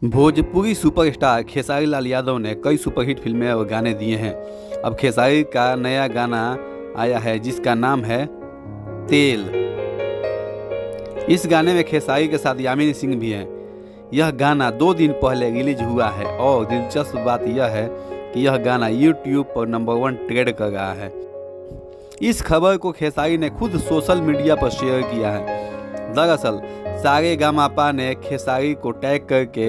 Bhojpuri superstar Khesari Lal Yadav ने कई superhit फिल्में और गाने दिए हैं। अब खेसारी का नया गाना आया है जिसका नाम है तेल। इस गाने में खेसारी के साथ यामिनी सिंह भी हैं। यह गाना 2 दिन पहले रिलीज हुआ है और दिलचस्प बात यह है कि यह गाना यूट्यूब पर नंबर 1 ट्रेंड कर रहा है। इस खबर को खेसारी ने खुद सोशल मीडिया पर शेयर किया है। दरअसल सारेगामापा ने खेसारी को टैग करके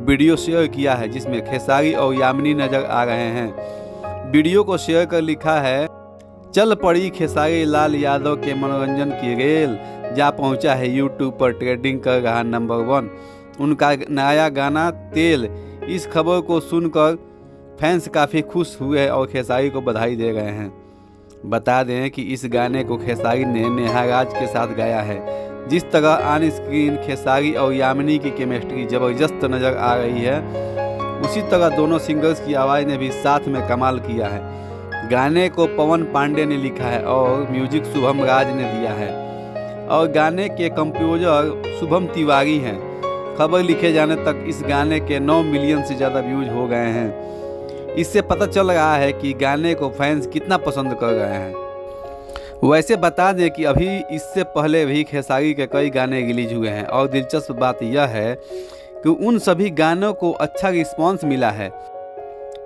वीडियो शेयर किया है जिसमें खेसारी और यामिनी नजर आ रहे हैं। वीडियो को शेयर कर लिखा है, चल पड़ी खेसारी लाल यादव के मनोरंजन की रेल, जहाँ पहुंचा है यूट्यूब पर ट्रेंडिंग कर रहा नंबर 1 उनका नया गाना तेल। इस खबर को सुनकर फैंस काफ़ी खुश हुए और खेसारी को बधाई दे रहे हैं। बता दें कि इस गाने को खेसारी ने नेहा राज के साथ गाया है। जिस तरह ऑन स्क्रीन खेसारी और यामिनी की केमिस्ट्री ज़बरदस्त नज़र आ रही है, उसी तरह दोनों सिंगर्स की आवाज़ ने भी साथ में कमाल किया है। गाने को पवन पांडे ने लिखा है और म्यूजिक शुभम राज ने दिया है और गाने के कंपोजर शुभम तिवारी हैं। खबर लिखे जाने तक इस गाने के 9 मिलियन से ज़्यादा व्यूज हो गए हैं। इससे पता चल रहा है कि गाने को फैंस कितना पसंद कर रहे हैं। वैसे बता दें कि अभी इससे पहले भी खेसारी के कई गाने रिलीज हुए हैं और दिलचस्प बात यह है कि उन सभी गानों को अच्छा रिस्पांस मिला है।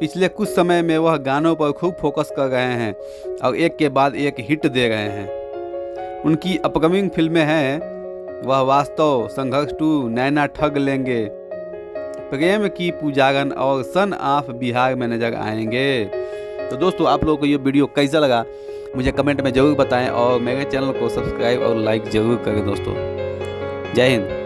पिछले कुछ समय में वह गानों पर खूब फोकस कर रहे हैं और एक के बाद एक हिट दे रहे हैं। उनकी अपकमिंग फिल्में हैं वह वास्तव, संघर्ष 2, नैना ठग लेंगे, प्रेम की पुजारन और सन ऑफ बिहार में नजर आएंगे। तो दोस्तों, आप लोगों को ये वीडियो कैसा लगा मुझे कमेंट में ज़रूर बताएं और मेरे चैनल को सब्सक्राइब और लाइक ज़रूर करें दोस्तों। जय हिंद।